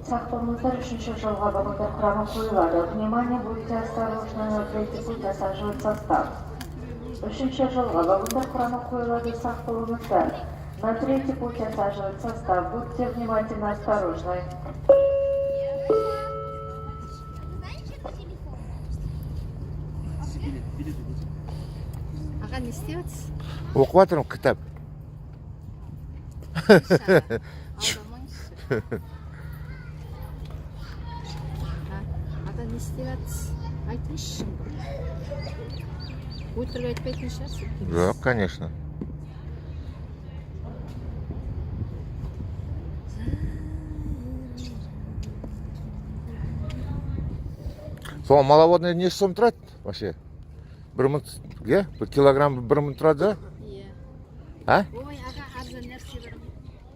Сақтығымыздар 3-ші жылға вагондар құрамы қойылады. Внимание, будьте осторожны, на третий путь осаживает состав. 3-ші жылға вагондар құрамы қойылады. Сақтығымыздар. На третий путь осаживает состав. Будьте внимательно осторожны. Аға, не істеватсыз? Оқып жатырмын кітап. Ата, не істеватсыз? Айтыңызшы. Өтірік айтпайтын шығарсыз? Жоқ, конечно. Сол маловодный неше сом тұрады вообще? 1 мың, бір килограмм 1 мың тұрады да? Иә. А? Ой, аға,